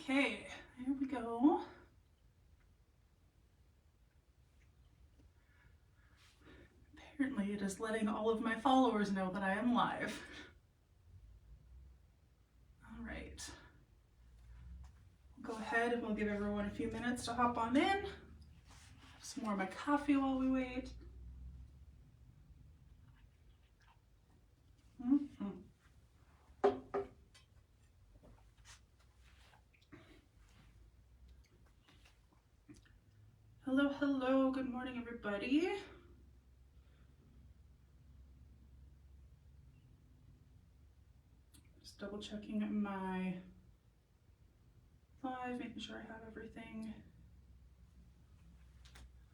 Okay, here we go. Apparently it is letting all of my followers know that I am live. All right. Go ahead and we'll give everyone a few minutes to hop on in. Some more of my coffee while we wait. Hello, hello. Good morning, everybody. Just double checking my live, making sure I have everything.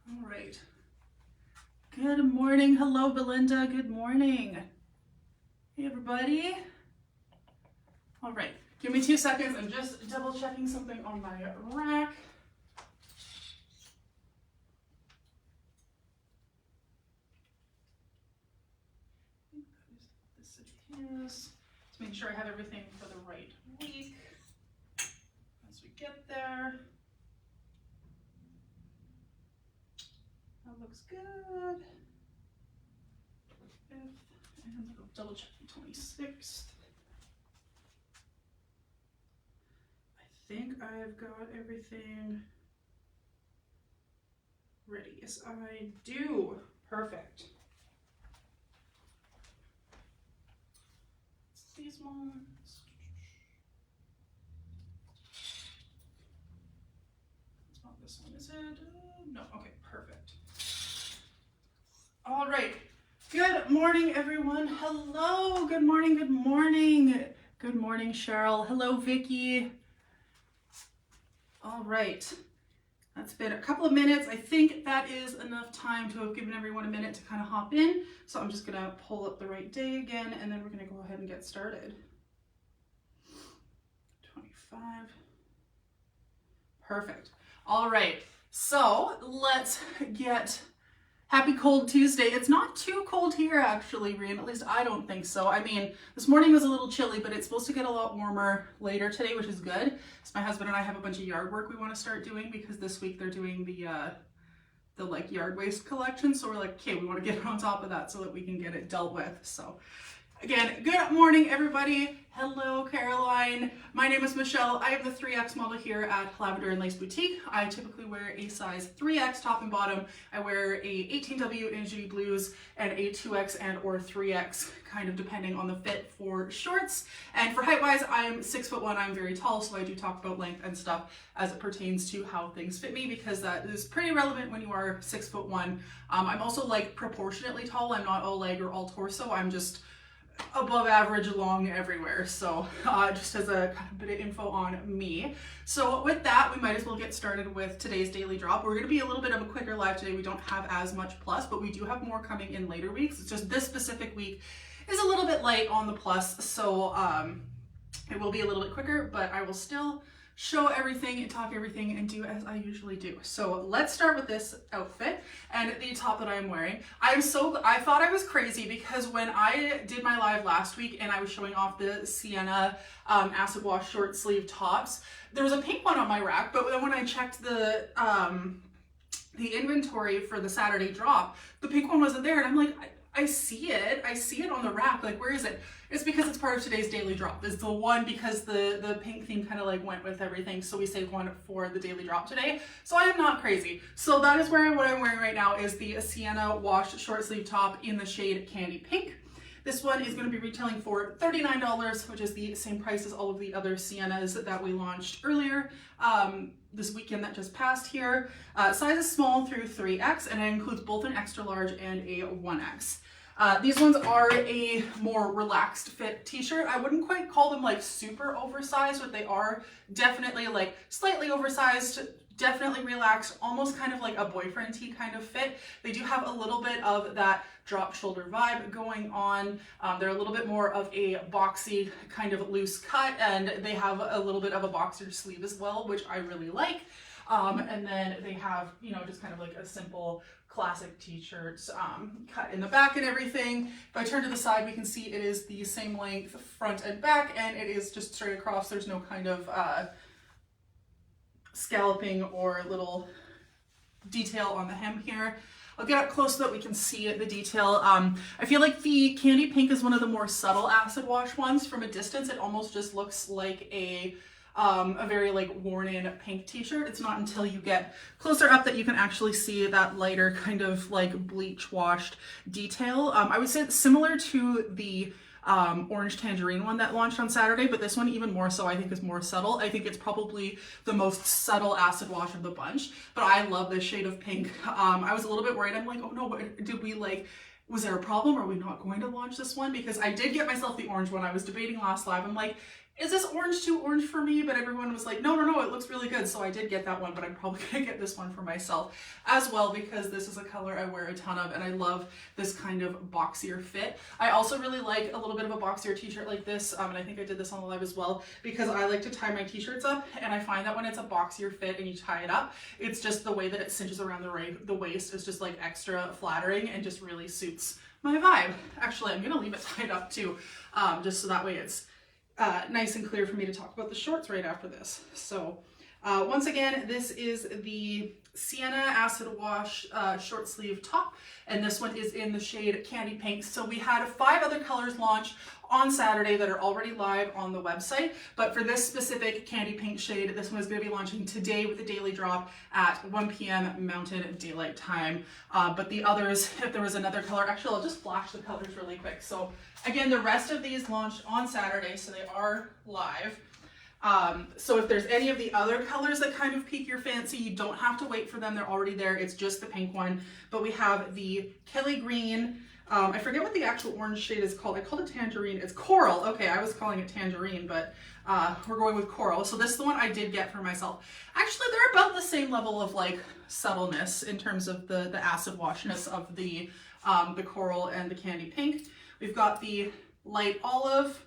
All right. Good morning. Hello, Belinda. Good morning. Hey, everybody. All right. Give me 2 seconds. I'm just double checking something on my rack. This is. Just make sure I have everything for the right week as we get there. That looks good. 5th, and I'll double check the 26th. I think I've got everything ready. Yes, I do. Perfect. These ones. It's not this one, is it? No, okay, perfect. All right. Good morning, everyone. Hello. Good morning. Good morning. Good morning, Cheryl. Hello, Vicky. All right. That's been a couple of minutes. I think that is enough time to have given everyone a minute to kind of hop in. So I'm just going to pull up the right day again, and then we're going to go ahead and get started. 25. Perfect. All right. So let's get happy cold Tuesday. It's not too cold here actually, Rian. At least I don't think so. I mean, this morning was a little chilly, but it's supposed to get a lot warmer later today, which is good. So my husband and I have a bunch of yard work we want to start doing because this week they're doing the like yard waste collection. So we're like, okay, we want to get on top of that so that we can get it dealt with. So again, good morning, everybody. Hello, Caroline. My name is Michelle. I am the 3X model here at Lavender and Lace Boutique. I typically wear a size 3X top and bottom. I wear a 18W in Judy Blues and a 2X and or 3X, kind of depending on the fit for shorts. And for height-wise, I'm 6'1". I'm very tall, so I do talk about length and stuff as it pertains to how things fit me because that is pretty relevant when you are 6'1". I'm also like proportionately tall. I'm not all leg or all torso. I'm just above average long everywhere. So just as a kind of bit of info on me. So with that, we might as well get started with today's daily drop. We're going to be a little bit of a quicker live today. We don't have as much plus, but we do have more coming in later weeks. It's just this specific week is a little bit light on the plus. So it will be a little bit quicker, but I will still show everything and talk everything and do as I usually do. So let's start with this outfit and the top that I'm wearing. I thought I was crazy because when I did my live last week and I was showing off the Sienna acid wash short sleeve tops, there was a pink one on my rack, but then when I checked the inventory for the Saturday drop, the pink one wasn't there, and I'm like, I see it on the rack, like where is it? It's because it's part of today's daily drop. It's the one because the pink theme kind of like went with everything, so we saved one for the daily drop today. So I am not crazy. So that is what I'm wearing right now is the Sienna wash short sleeve top in the shade Candy Pink. This one is going to be retailing for $39, which is the same price as all of the other Siennas that we launched earlier this weekend that just passed here. Size is small through 3X, and it includes both an extra large and a 1X. These ones are a more relaxed fit t-shirt. I wouldn't quite call them like super oversized, but they are definitely like slightly oversized, definitely relaxed, almost kind of like a boyfriend tee kind of fit. They do have a little bit of that drop shoulder vibe going on. They're a little bit more of a boxy kind of loose cut, and they have a little bit of a boxer sleeve as well, which I really like. And then they have, you know, just kind of like a simple classic t-shirts cut in the back and everything. If I turn to the side, we can see it is the same length front and back, and it is just straight across. There's no kind of scalloping or little detail on the hem here. I'll get up close so that we can see the detail. I feel like the Candy Pink is one of the more subtle acid wash ones. From a distance, it almost just looks like a very like worn in pink t-shirt. It's not until you get closer up that you can actually see that lighter kind of like bleach washed detail. I would say it's similar to the orange tangerine one that launched on Saturday, but this one even more so I think is more subtle. I think it's probably the most subtle acid wash of the bunch, but I love this shade of pink. I was a little bit worried. I'm like, oh no, did we like, was there a problem? Are we not going to launch this one? Because I did get myself the orange one. I was debating last live. I'm like, is this orange too orange for me? But everyone was like, no, it looks really good. So I did get that one, but I'm probably gonna get this one for myself as well because this is a color I wear a ton of and I love this kind of boxier fit. I also really like a little bit of a boxier t-shirt like this, and I think I did this on the live as well, because I like to tie my t-shirts up, and I find that when it's a boxier fit and you tie it up, it's just the way that it cinches around the waist is just like extra flattering and just really suits my vibe. Actually, I'm gonna leave it tied up too, just so that way it's nice and clear for me to talk about the shorts right after this. So once again, this is the Sienna Acid Wash short sleeve top, and this one is in the shade Candy Pink. So we had 5 other colors launch on Saturday that are already live on the website, but for this specific Candy Pink shade, this one is going to be launching today with a daily drop at 1 p.m. Mountain Daylight Time. But the others, if there was another color, actually I'll just flash the colors really quick. So again, the rest of these launched on Saturday, so they are live. So if there's any of the other colors that kind of pique your fancy, you don't have to wait for them. They're already there. It's just the pink one. But we have the Kelly Green. I forget what the actual orange shade is called. I called it tangerine. It's coral. Okay, I was calling it tangerine, but we're going with coral. So this is the one I did get for myself. Actually, they're about the same level of like subtleness in terms of the acid washness of the coral and the Candy Pink. We've got the light olive,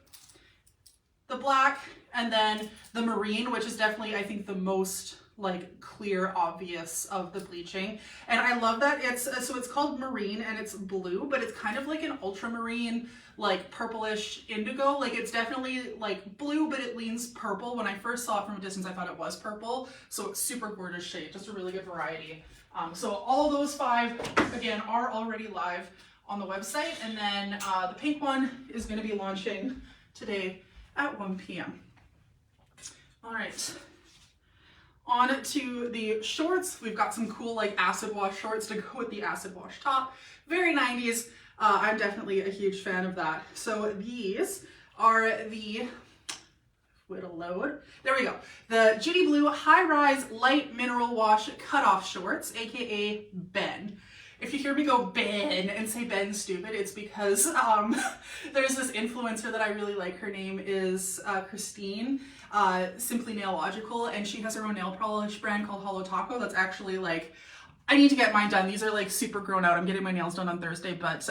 the black, and then the marine, which is definitely, I think, the most like clear, obvious of the bleaching. And I love that so it's called marine and it's blue, but it's kind of like an ultramarine, like purplish indigo. Like it's definitely like blue, but it leans purple. When I first saw it from a distance, I thought it was purple. So it's super gorgeous shade, just a really good variety. So all those 5, again, are already live on the website. And then the pink one is going to be launching today at 1 p.m. All right, on to the shorts. We've got some cool like acid wash shorts to go with the acid wash top. Very 90s. I'm definitely a huge fan of that. So these are the, it'll load. There we go. The Judy Blue High Rise Light Mineral Wash Cutoff Shorts, aka Ben. If you hear me go Ben and say Ben stupid, it's because there's this influencer that I really like. Her name is Christine, Simply Nailogical, and she has her own nail polish brand called Hollow Taco. That's actually like, I need to get mine done. These are like super grown out. I'm getting my nails done on Thursday, but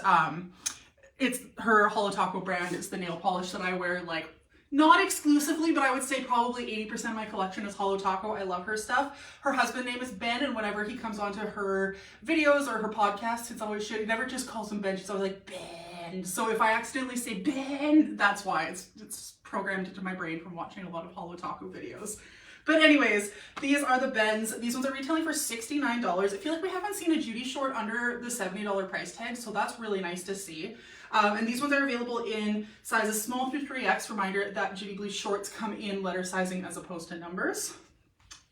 it's her Hollow Taco brand. It's the nail polish that I wear like not exclusively, but I would say probably 80% of my collection is Hollow Taco. I love her stuff. Her husband's name is Ben, and whenever he comes onto her videos or her podcasts, it's always shit. He never just calls him Ben. She's always like, Ben. So if I accidentally say Ben, that's why. It's programmed into my brain from watching a lot of Hollow Taco videos. But anyways, these are the Bens. These ones are retailing for $69. I feel like we haven't seen a Judy short under the $70 price tag, so that's really nice to see. And these ones are available in sizes small through 3X. Reminder that Judy Blue shorts come in letter sizing as opposed to numbers.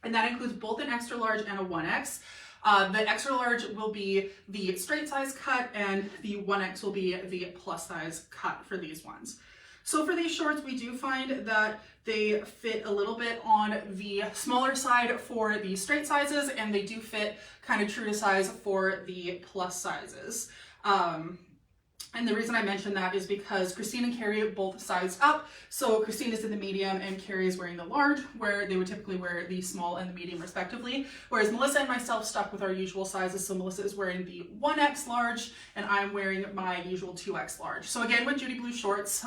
And that includes both an extra large and a 1X. The extra large will be the straight size cut, and the 1X will be the plus size cut for these ones. So for these shorts, we do find that they fit a little bit on the smaller side for the straight sizes, and they do fit kind of true to size for the plus sizes. And the reason I mentioned that is because Christine and Carrie both sized up. So Christine is in the medium and Carrie is wearing the large, where they would typically wear the small and the medium respectively. Whereas Melissa and myself stuck with our usual sizes. So Melissa is wearing the 1X large and I'm wearing my usual 2X large. So again, with Judy Blue shorts,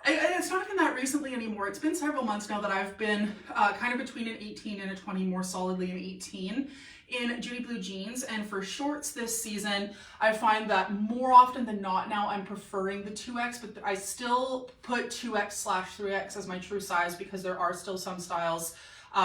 it's not even that recently anymore. It's been several months now that I've been kind of between an 18 and a 20, more solidly an 18 in Judy Blue jeans. And for shorts this season, I find that more often than not now I'm preferring the 2X, but I still put 2X/3X as my true size because there are still some styles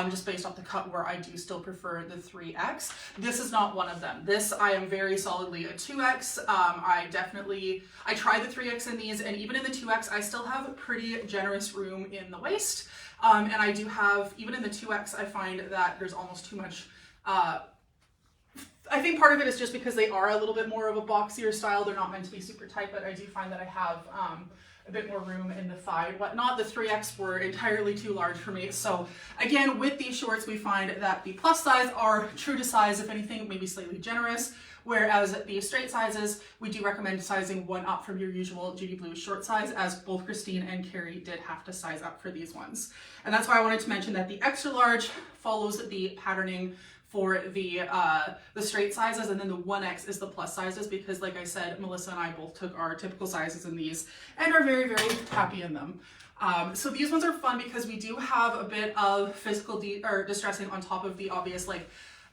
just based off the cut where I do still prefer the 3X. This is not one of them. This I am very solidly a 2X. I tried the 3X in these, and even in the 2X, I still have a pretty generous room in the waist. And I do have, even in the 2X, I find that there's almost too much, I think part of it is just because they are a little bit more of a boxier style. They're not meant to be super tight, but I do find that I have a bit more room in the thigh and whatnot. The 3X were entirely too large for me. So again, with these shorts, we find that the plus size are true to size, if anything, maybe slightly generous. Whereas the straight sizes, we do recommend sizing one up from your usual Judy Blue short size, as both Christine and Carrie did have to size up for these ones. And that's why I wanted to mention that the extra large follows the patterning for the straight sizes, and then the 1X is the plus sizes, because like I said, Melissa and I both took our typical sizes in these and are very, very happy in them. So these ones are fun because we do have a bit of physical distressing on top of the obvious, like,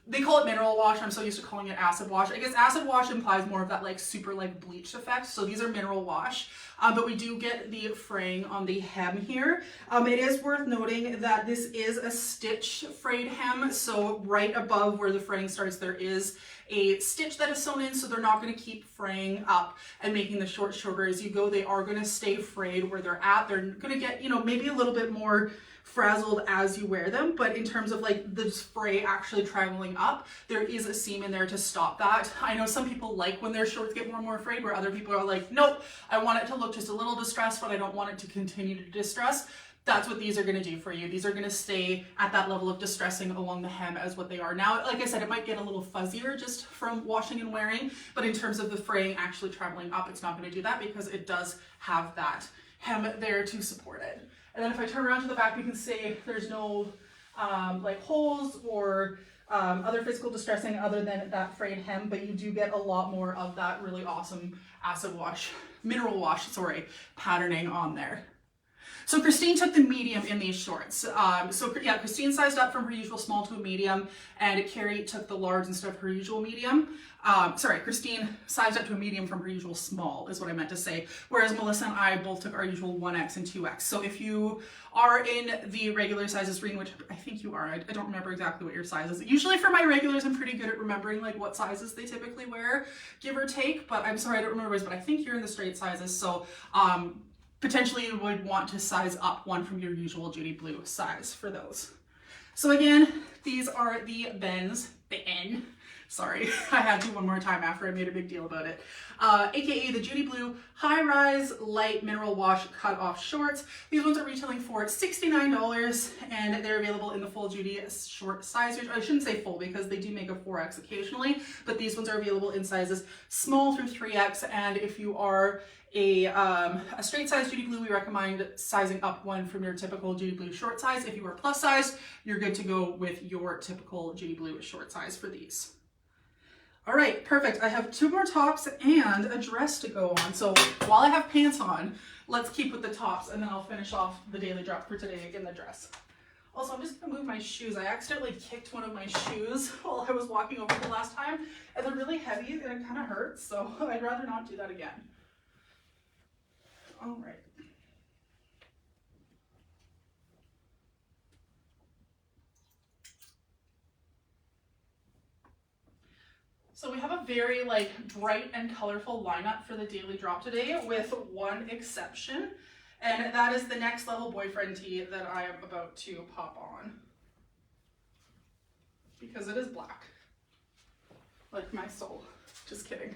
they call it mineral wash. I'm so used to calling it acid wash. I guess acid wash implies more of that like super like bleached effect. So these are mineral wash, but we do get the fraying on the hem here. It is worth noting that this is a stitch frayed hem. So right above where the fraying starts, there is a stitch that is sewn in, so they're not going to keep fraying up and making the short shorter as you go. They are going to stay frayed where they're at. They're going to get, you know, maybe a little bit more frazzled as you wear them, but in terms of like the fray actually traveling up, there is a seam in there to stop that. I know some people like when their shorts get more and more frayed, where other people are like, nope, I want it to look just a little distressed, but I don't want it to continue to distress. That's what these are going to do for you. These are going to stay at that level of distressing along the hem as what they are now. Like I said, it might get a little fuzzier just from washing and wearing, but in terms of the fraying actually traveling up, it's not going to do that because it does have that hem there to support it. And then if I turn around to the back, you can see there's no like holes or other physical distressing other than that frayed hem, but you do get a lot more of that really awesome mineral wash, patterning on there. So Christine took the medium in these shorts. Christine sized up from her usual small to a medium, and Carrie took the large instead of her usual medium. Christine sized up to a medium from her usual small, is what I meant to say, whereas Melissa and I both took our usual 1X and 2X. So if you are in the regular sizes, Reen, which I think you are, I don't remember exactly what your size is. Usually for my regulars, I'm pretty good at remembering like what sizes they typically wear, give or take, but I'm sorry, I don't remember yours, but I think you're in the straight sizes. So potentially you would want to size up one from your usual Judy Blue size for those. So again, these are the Ben. Sorry, I had to one more time after I made a big deal about it. AKA the Judy Blue High Rise Light Mineral Wash Cut Off Shorts. These ones are retailing for $69, and they're available in the full Judy short size. I shouldn't say full because they do make a 4X occasionally, but these ones are available in sizes small through 3X. And if you are a straight size Judy Blue, we recommend sizing up one from your typical Judy Blue short size. If you are plus size, you're good to go with your typical Judy Blue short size for these. All right, perfect. I have two more tops and a dress to go on. So while I have pants on, let's keep with the tops, and then I'll finish off the daily drop for today in the dress. Also, I'm just gonna move my shoes. I accidentally kicked one of my shoes while I was walking over the last time, and they're really heavy and it kind of hurts, so I'd rather not do that again. All right. So we have a very like bright and colorful lineup for the daily drop today, with one exception, and that is the Next Level boyfriend tee that I am about to pop on, because it is black, like my soul. Just kidding.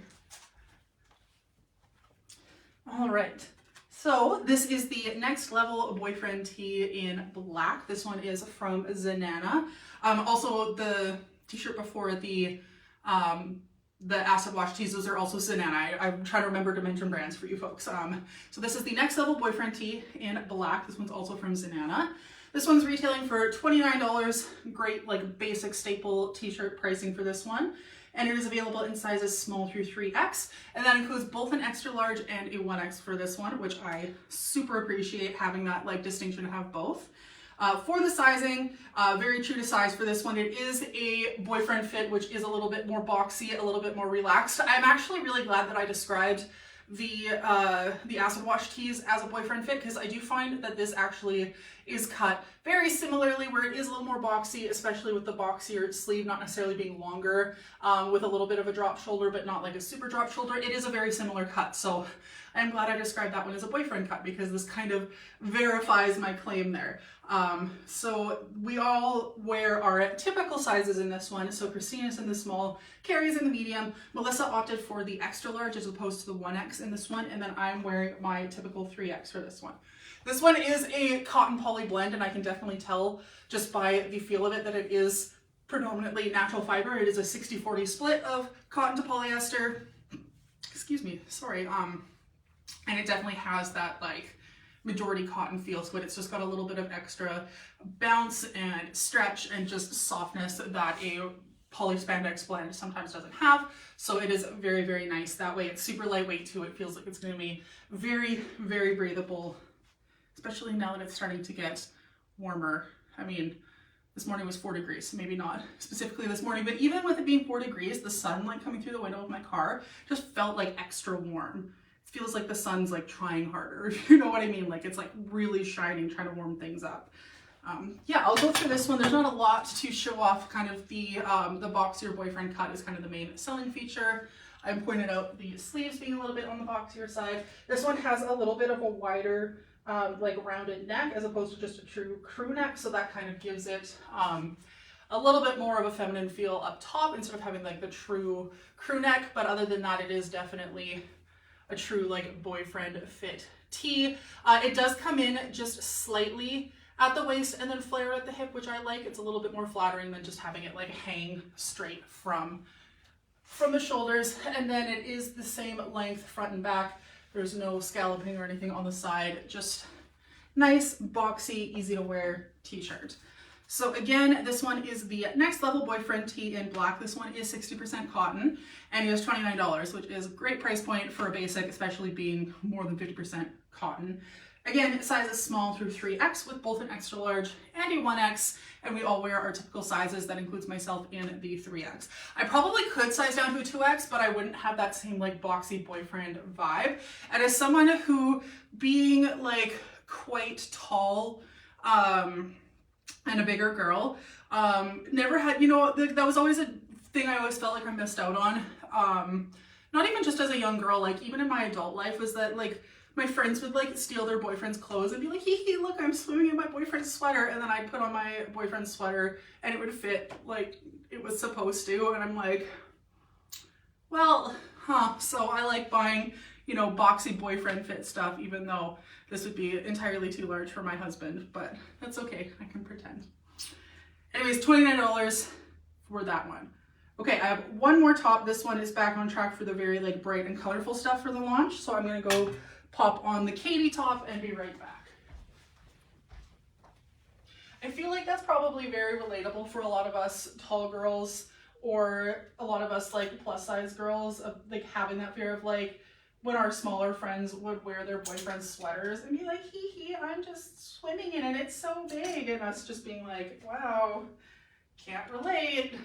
All right. So this is the Next Level boyfriend tee in black. This one is from Zenana. Also the t-shirt before the acid wash tees, those are also Zenana. I'm trying to remember to mention brands for you folks. So this is the Next Level boyfriend tee in black. This one's also from Zenana. This one's retailing for $29. Great like basic staple t-shirt pricing for this one. And it is available in sizes small through 3X. And that includes both an extra large and a 1X for this one, which I super appreciate having that like distinction to have both. For the sizing, very true to size for this one. It is a boyfriend fit, which is a little bit more boxy, a little bit more relaxed. I'm actually really glad that I described the acid wash tees as a boyfriend fit, because I do find that this actually is cut very similarly, where it is a little more boxy, especially with the boxier sleeve not necessarily being longer, with a little bit of a drop shoulder, but not like a super drop shoulder. It is a very similar cut. So I'm glad I described that one as a boyfriend cut, because this kind of verifies my claim there. So we all wear our typical sizes in this one. So Christina's in the small, Carrie's in the medium, Melissa opted for the extra large as opposed to the 1X in this one, and then I'm wearing my typical 3X for this one. This one is a cotton poly blend, and I can definitely tell just by the feel of it that it is predominantly natural fiber. It is a 60-40 split of cotton to polyester. Excuse me, sorry. And it definitely has that like majority cotton feel to it. It's just got a little bit of extra bounce and stretch and just softness that a poly spandex blend sometimes doesn't have. So it is very, very nice that way. It's super lightweight too. It feels like it's going to be very, very breathable, especially now that it's starting to get warmer. I mean, this morning was 4 degrees, maybe not specifically this morning, but even with it being 4 degrees, the sun like coming through the window of my car just felt like extra warm. It feels like the sun's like trying harder, you know what I mean? Like it's like really shining, trying to warm things up. Yeah, I'll go through this one. There's not a lot to show off. Kind of the boxier boyfriend cut is kind of the main selling feature. I pointed out the sleeves being a little bit on the boxier side. This one has a little bit of a wider like rounded neck as opposed to just a true crew neck, so that kind of gives it a little bit more of a feminine feel up top instead of having like the true crew neck. But other than that, it is definitely a true like boyfriend fit tee. It does come in just slightly at the waist and then flare at the hip, which I like. It's a little bit more flattering than just having it like hang straight from the shoulders. And then it is the same length front and back. There's no scalloping or anything on the side, just nice, boxy, easy to wear t-shirt. So again, this one is the Next Level Boyfriend Tee in black. This one is 60% cotton and it is $29, which is a great price point for a basic, especially being more than 50% cotton. Again, size is small through 3X with both an extra large and a 1X, and we all wear our typical sizes. That includes myself in the 3X. I probably could size down to a 2X, but I wouldn't have that same like boxy boyfriend vibe. And as someone who, being like quite tall, and a bigger girl, never had, you know, that was always a thing I always felt like I missed out on. Not even just as a young girl, like even in my adult life, was that like my friends would like steal their boyfriend's clothes and be like, hee hee, look, I'm swimming in my boyfriend's sweater. And then I'd put on my boyfriend's sweater and it would fit like it was supposed to. And I'm like, well, so I like buying, you know, boxy boyfriend fit stuff, even though this would be entirely too large for my husband, but that's okay, I can pretend. Anyways, $29 for that one. Okay, I have one more top. This one is back on track for the very like bright and colorful stuff for the launch. So I'm gonna go pop on the Katie top and be right back. I feel like that's probably very relatable for a lot of us tall girls, or a lot of us like plus size girls, of like having that fear of like, when our smaller friends would wear their boyfriend's sweaters and be like, hee hee, I'm just swimming in it, it's so big. And us just being like, wow, can't relate.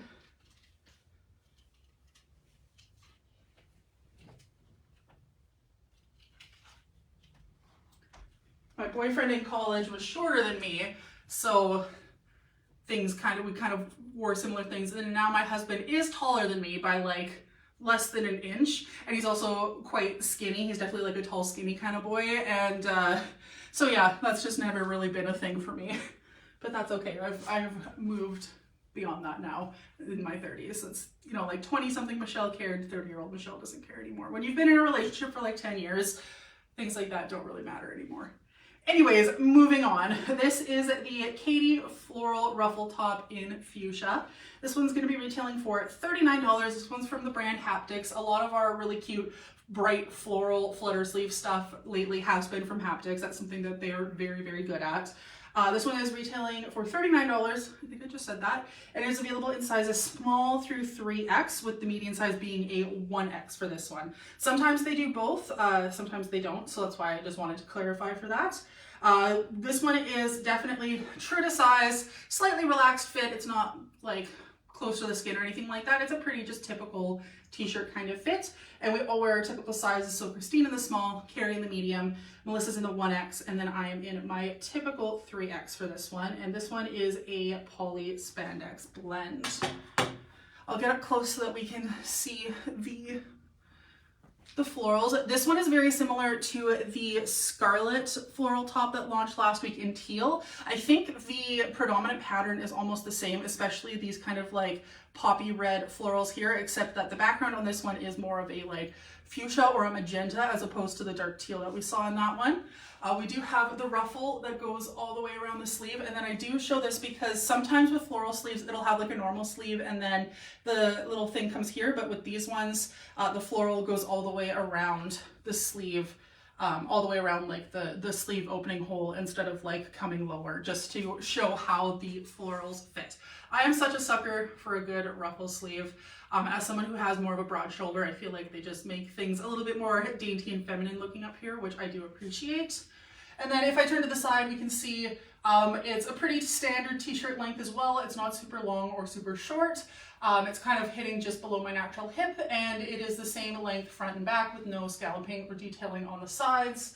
My boyfriend in college was shorter than me, so we kind of wore similar things. And now my husband is taller than me by like less than an inch, and he's also quite skinny. He's definitely like a tall, skinny kind of boy, and so yeah, that's just never really been a thing for me. But that's okay. I've moved beyond that now in my 30s. It's, you know, like 20-something Michelle cared, 30-year-old Michelle doesn't care anymore. When you've been in a relationship for like 10 years, things like that don't really matter anymore. Anyways, moving on. This is the Katie Floral Ruffle Top in Fuchsia. This one's going to be retailing for $39. This one's from the brand Haptics. A lot of our really cute, bright floral flutter sleeve stuff lately has been from Haptics. That's something that they are very, very good at. This one is retailing for $39. I think I just said that. And it is available in sizes small through 3X, with the medium size being a 1X for this one. Sometimes they do both, sometimes they don't, so that's why I just wanted to clarify for that. This one is definitely true to size, slightly relaxed fit. It's not like close to the skin or anything like that. It's a pretty just typical t-shirt kind of fit. And we all wear our typical sizes. So Christine in the small, Carrie in the medium, Melissa's in the 1X, and then I am in my typical 3X for this one. And this one is a poly spandex blend. I'll get up close so that we can see the florals. This one is very similar to the Scarlet floral top that launched last week in teal. I think the predominant pattern is almost the same, especially these kind of like poppy red florals here, except that the background on this one is more of a like fuchsia or a magenta as opposed to the dark teal that we saw in that one. We do have the ruffle that goes all the way around the sleeve, and then I do show this because sometimes with floral sleeves it'll have like a normal sleeve and then the little thing comes here, but with these ones the floral goes all the way around the sleeve, all the way around like the sleeve opening hole instead of like coming lower, just to show how the florals fit. I am such a sucker for a good ruffle sleeve. As someone who has more of a broad shoulder, I feel like they just make things a little bit more dainty and feminine looking up here, which I do appreciate. And then if I turn to the side, we can see it's a pretty standard t-shirt length as well. It's not super long or super short. It's kind of hitting just below my natural hip, and it is the same length front and back with no scalloping or detailing on the sides.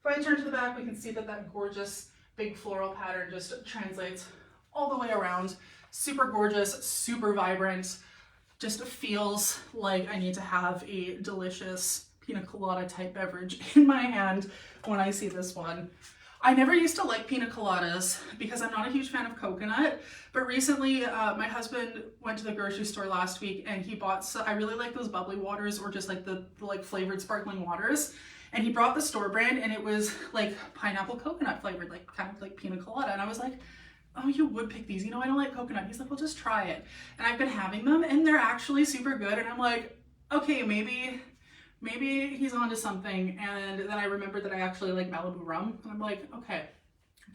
If I turn to the back, we can see that that gorgeous big floral pattern just translates all the way around. Super gorgeous, super vibrant. Just feels like I need to have a delicious pina colada type beverage in my hand when I see this one. I never used to like pina coladas because I'm not a huge fan of coconut, but recently my husband went to the grocery store last week and he bought, I really like those bubbly waters or just like the like flavored sparkling waters. And he brought the store brand and it was like pineapple coconut flavored, like kind of like pina colada. And I was like, oh, you would pick these. You know, I don't like coconut. He's like, well, just try it. And I've been having them and they're actually super good. And I'm like, okay, maybe he's onto something. And then I remembered that I actually like Malibu rum. And I'm like, okay,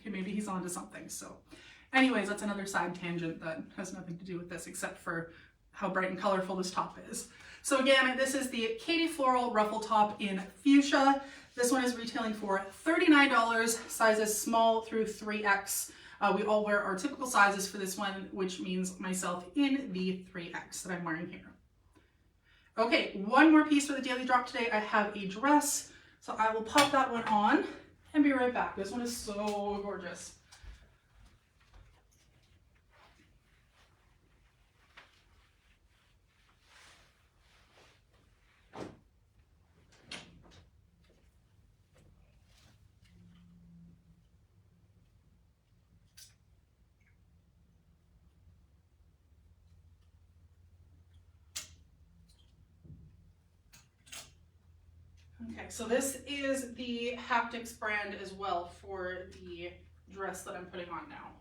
maybe he's onto something. So anyways, that's another side tangent that has nothing to do with this except for how bright and colorful this top is. So again, this is the Katie Floral Ruffle Top in Fuchsia. This one is retailing for $39, sizes small through 3X. We all wear our typical sizes for this one, which means myself in the 3X that I'm wearing here. Okay, one more piece for the daily drop today. I have a dress, so I will pop that one on and be right back. This one is so gorgeous. Okay, so this is the Haptics brand as well for the dress that I'm putting on now.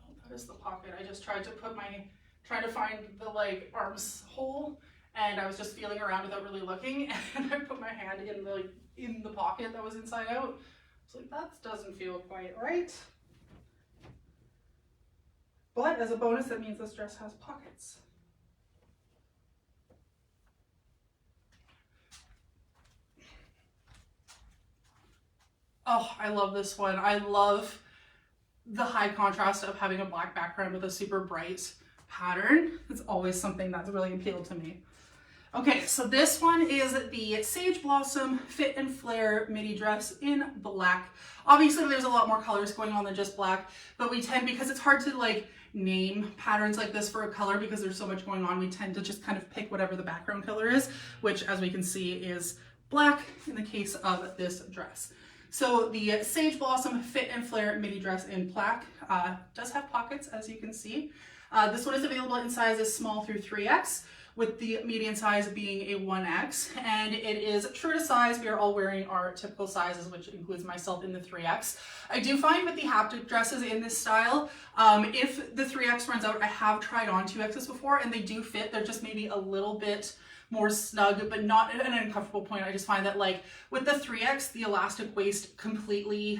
Oh, that is the pocket. I just tried to find the like arms hole, and I was just feeling around without really looking, and I put my hand in the pocket that was inside out. So like, that doesn't feel quite right. But as a bonus, that means this dress has pockets. Oh, I love this one. I love the high contrast of having a black background with a super bright pattern. It's always something that's really appealed to me. Okay, so this one is the Sage Blossom Fit and Flare midi dress in black. Obviously, there's a lot more colors going on than just black, but we tend, because it's hard to like name patterns like this for a color because there's so much going on, we tend to just kind of pick whatever the background color is, which as we can see is black in the case of this dress. So the Sage Blossom Fit and Flare midi dress in black does have pockets, as you can see. This one is available in sizes small through 3X, with the median size being a 1X, and it is true to size. We are all wearing our typical sizes, which includes myself in the 3X. I do find with the haptic dresses in this style, if the 3X runs out, I have tried on 2Xs before and they do fit. They're just maybe a little bit more snug, but not at an uncomfortable point. I just find that like with the 3X, the elastic waist completely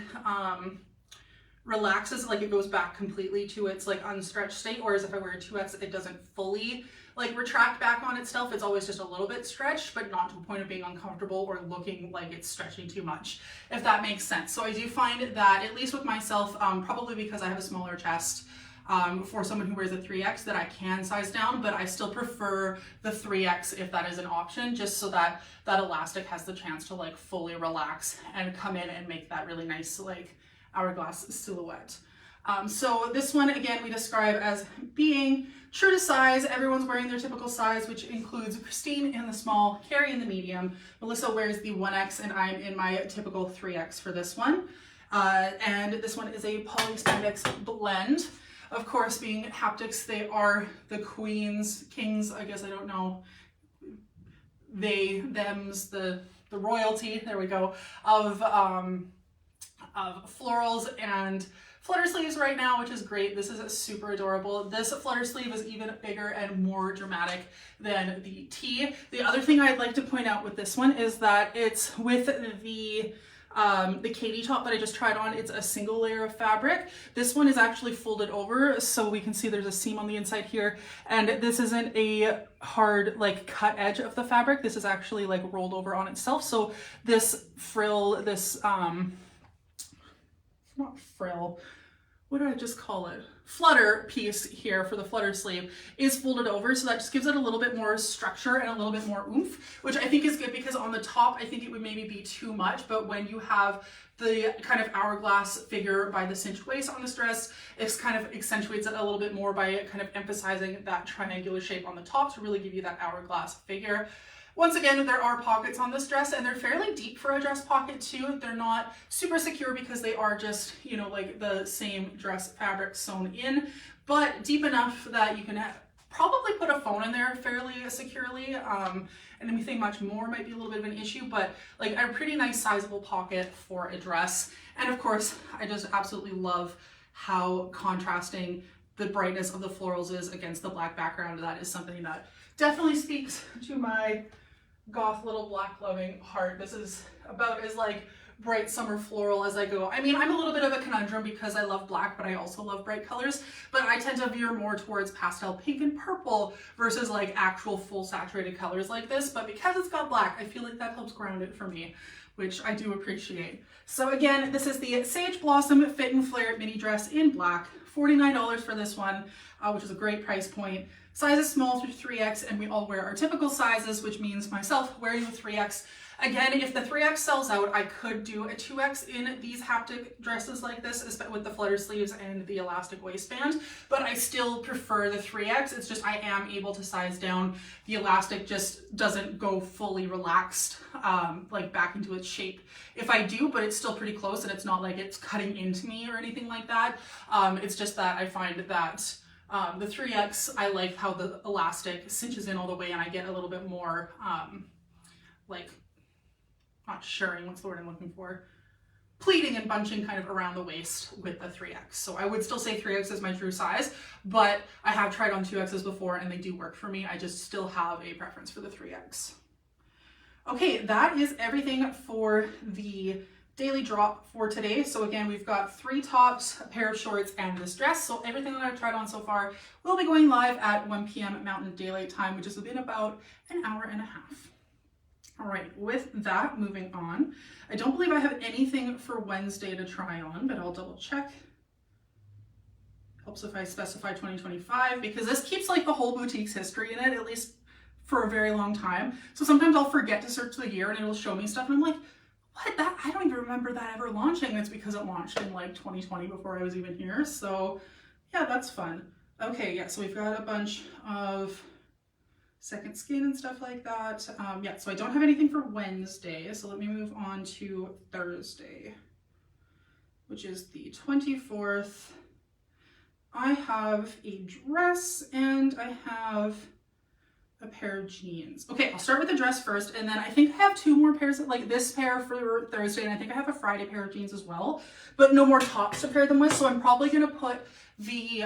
relaxes, like it goes back completely to its like unstretched state, whereas if I wear a 2X, it doesn't fully like retract back on itself. It's always just a little bit stretched, but not to the point of being uncomfortable or looking like it's stretching too much, if that makes sense. So I do find that, at least with myself, probably because I have a smaller chest, for someone who wears a 3X that I can size down, but I still prefer the 3X if that is an option, just so that that elastic has the chance to like fully relax and come in and make that really nice like hourglass silhouette. So this one, again, we describe as being true to size. Everyone's wearing their typical size, which includes Christine in the small, Carrie in the medium, Melissa wears the 1X, and I'm in my typical 3X for this one. And this one is a polyspandex blend. Of course, being haptics, they are the queens, kings, I guess, I don't know, they, thems, the royalty, there we go, of florals and flutter sleeves right now, which is great. This is super adorable. This flutter sleeve is even bigger and more dramatic than the tee. The other thing I'd like to point out with this one is that it's with the Katie top that I just tried on. It's a single layer of fabric. This one is actually folded over, so we can see there's a seam on the inside here, and this isn't a hard like cut edge of the fabric. This is actually like rolled over on itself. So this frill, this not frill, what did I just call it? Flutter piece here for the flutter sleeve is folded over, so that just gives it a little bit more structure and a little bit more oomph, which I think is good, because on the top I think it would maybe be too much, but when you have the kind of hourglass figure by the cinched waist on this dress, it kind of accentuates it a little bit more by kind of emphasizing that triangular shape on the top to really give you that hourglass figure. Once again, there are pockets on this dress, and they're fairly deep for a dress pocket too. They're not super secure because they are just, you know, like the same dress fabric sewn in, but deep enough that you can probably put a phone in there fairly securely. And anything much more might be a little bit of an issue, but like a pretty nice sizable pocket for a dress. And of course, I just absolutely love how contrasting the brightness of the florals is against the black background. That is something that definitely speaks to my goth little black loving heart. This is about as like bright summer floral as I go. I mean, I'm a little bit of a conundrum because I love black, but I also love bright colors, but I tend to veer more towards pastel pink and purple versus like actual full saturated colors like this. But because it's got black, I feel like that helps ground it for me, which I do appreciate. So again, this is the Sage Blossom Fit and Flare mini dress in black, $49 for this one, which is a great price point. Size is small through 3X, and we all wear our typical sizes, which means myself wearing the 3X. Again, if the 3X sells out, I could do a 2X in these haptic dresses like this with the flutter sleeves and the elastic waistband, but I still prefer the 3X. It's just I am able to size down. The elastic just doesn't go fully relaxed, like back into its shape. If I do, but it's still pretty close, and it's not like it's cutting into me or anything like that. It's just that I find that the 3X, I like how the elastic cinches in all the way, and I get a little bit more, like, not shirring, what's the word I'm looking for? Pleating and bunching kind of around the waist with the 3X. So I would still say 3X is my true size, but I have tried on 2Xs before and they do work for me. I just still have a preference for the 3X. Okay, that is everything for the daily drop for today. So again, we've got 3 tops, a pair of shorts, and this dress. So everything that I've tried on so far will be going live at 1 p.m. Mountain Daylight Time, which has been about an hour and a half. All right, with that, moving on. I don't believe I have anything for Wednesday to try on, but I'll double check. Helps if I specify 2025, because this keeps like the whole boutique's history in it, at least for a very long time. So sometimes I'll forget to search the year and it'll show me stuff and I'm like, what? That I don't even remember that ever launching. It's because it launched in like 2020 before I was even here. So yeah, that's fun. Okay, yeah, so we've got a bunch of Second Skin and stuff like that. Yeah, so I don't have anything for Wednesday, so let me move on to Thursday, which is the 24th. I have a dress and I have a pair of jeans. Okay, I'll start with the dress first, and then I think I have 2 more pairs, like this pair for Thursday, and I think I have a Friday pair of jeans as well, but no more tops to pair them with, so I'm probably gonna put the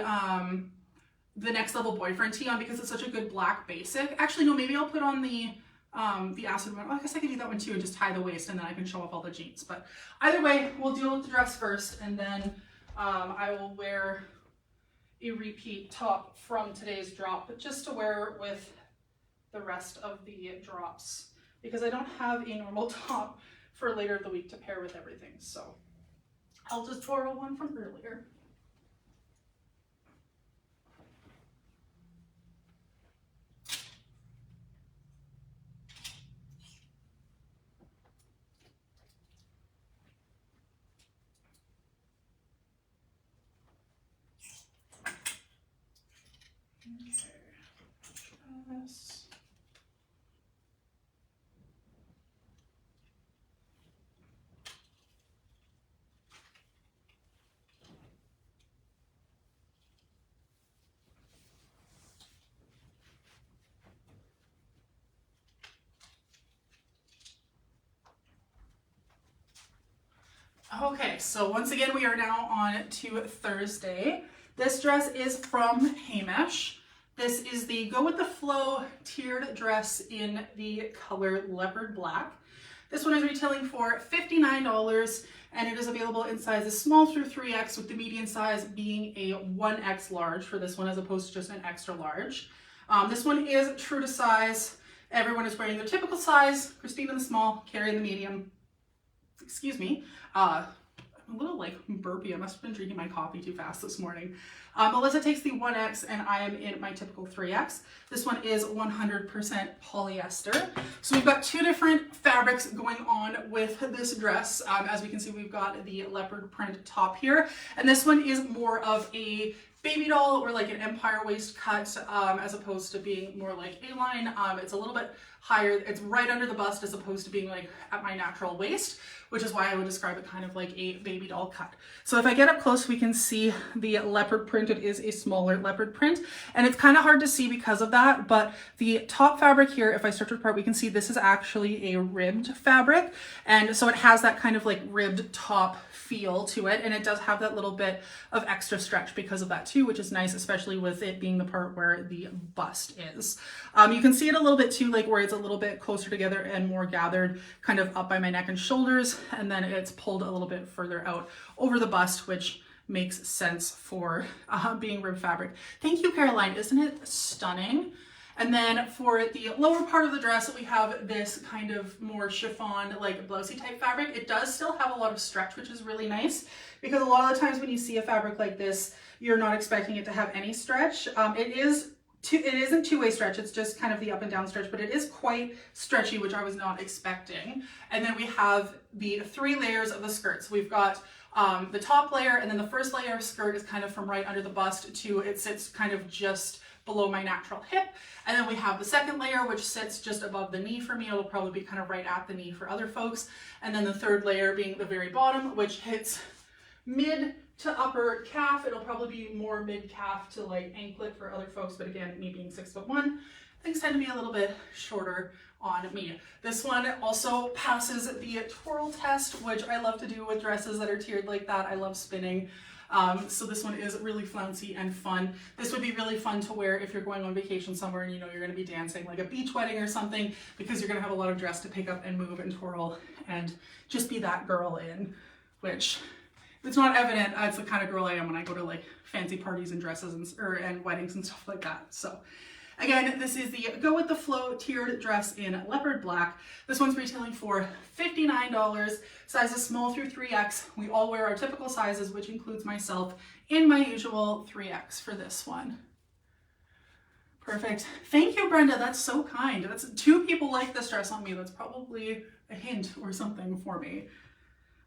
Next Level Boyfriend tee on because it's such a good black basic. Actually, no, maybe I'll put on the acid one. Well, I guess I could do that one too and just tie the waist, and then I can show off all the jeans. But either way, we'll deal with the dress first, and then I will wear a repeat top from today's drop, but just to wear with the rest of the drops because I don't have a normal top for later in the week to pair with everything. So I'll just borrow one from earlier. Dress. Okay, so once again, we are now on to Thursday. This dress is from Hamish. This is the Go With The Flow tiered dress in the color leopard black. This one is retailing for $59 and it is available in sizes small through 3X, with the median size being a 1X large for this one as opposed to just an extra large. This one is true to size. Everyone is wearing their typical size. Christine in the small, Carrie in the medium. Excuse me. I'm a little like burpy. I must have been drinking my coffee too fast this morning. Melissa takes the 1X and I am in my typical 3X. This one is 100% polyester. So we've got two different fabrics going on with this dress. As we can see, we've got the leopard print top here, and this one is more of a baby doll or like an empire waist cut, as opposed to being more like A-line. It's a little bit higher. It's right under the bust as opposed to being like at my natural waist, which is why I would describe it kind of like a baby doll cut. So if I get up close, we can see the leopard print. It is a smaller leopard print, and it's kind of hard to see because of that, but the top fabric here, if I stretch it apart, we can see this is actually a ribbed fabric, and so it has that kind of like ribbed top feel to it, and it does have that little bit of extra stretch because of that too, which is nice, especially with it being the part where the bust is. You can see it a little bit too, like where it's a little bit closer together and more gathered kind of up by my neck and shoulders, and then it's pulled a little bit further out over the bust, which makes sense for being ribbed fabric. Thank you, Caroline. Isn't it stunning? And then for the lower part of the dress, we have this kind of more chiffon, like blousey type fabric. It does still have a lot of stretch, which is really nice, because a lot of the times when you see a fabric like this, you're not expecting it to have any stretch. It isn't two-way stretch, it's just kind of the up and down stretch, but it is quite stretchy, which I was not expecting. And then we have the 3 layers of the skirt. So we've got the top layer, and then the first layer of skirt is kind of from right under the bust to it sits kind of just below my natural hip. And then we have the second layer, which sits just above the knee for me. It'll probably be kind of right at the knee for other folks. And then the third layer being the very bottom, which hits mid to upper calf. It'll probably be more mid calf to like anklet for other folks, but again, me being 6'1", things tend to be a little bit shorter on me. This one also passes the twirl test, which I love to do with dresses that are tiered like that. I love spinning. So this one is really flouncy and fun. This would be really fun to wear if you're going on vacation somewhere and you know you're going to be dancing, like a beach wedding or something, because you're going to have a lot of dress to pick up and move and twirl and just be that girl in, which if it's not evident, it's the kind of girl I am when I go to like fancy parties and dresses and weddings and stuff like that. So again, this is the Go With The Flow tiered dress in leopard black. This one's retailing for $59, sizes small through 3X. We all wear our typical sizes, which includes myself in my usual 3X for this one. Perfect. Thank you, Brenda. That's so kind. That's 2 people like this dress on me. That's probably a hint or something for me.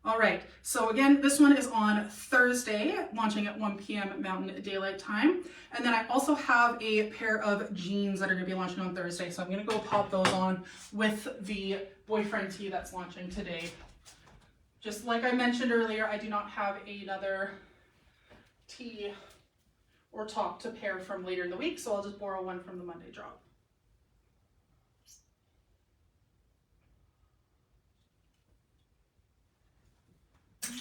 All right, so again, this one is on Thursday, launching at 1 p.m. Mountain Daylight Time. And then I also have a pair of jeans that are gonna be launching on Thursday. So I'm gonna go pop those on with the boyfriend tee that's launching today. Just like I mentioned earlier, I do not have another tee or top to pair from later in the week, so I'll just borrow one from the Monday drop. Okay.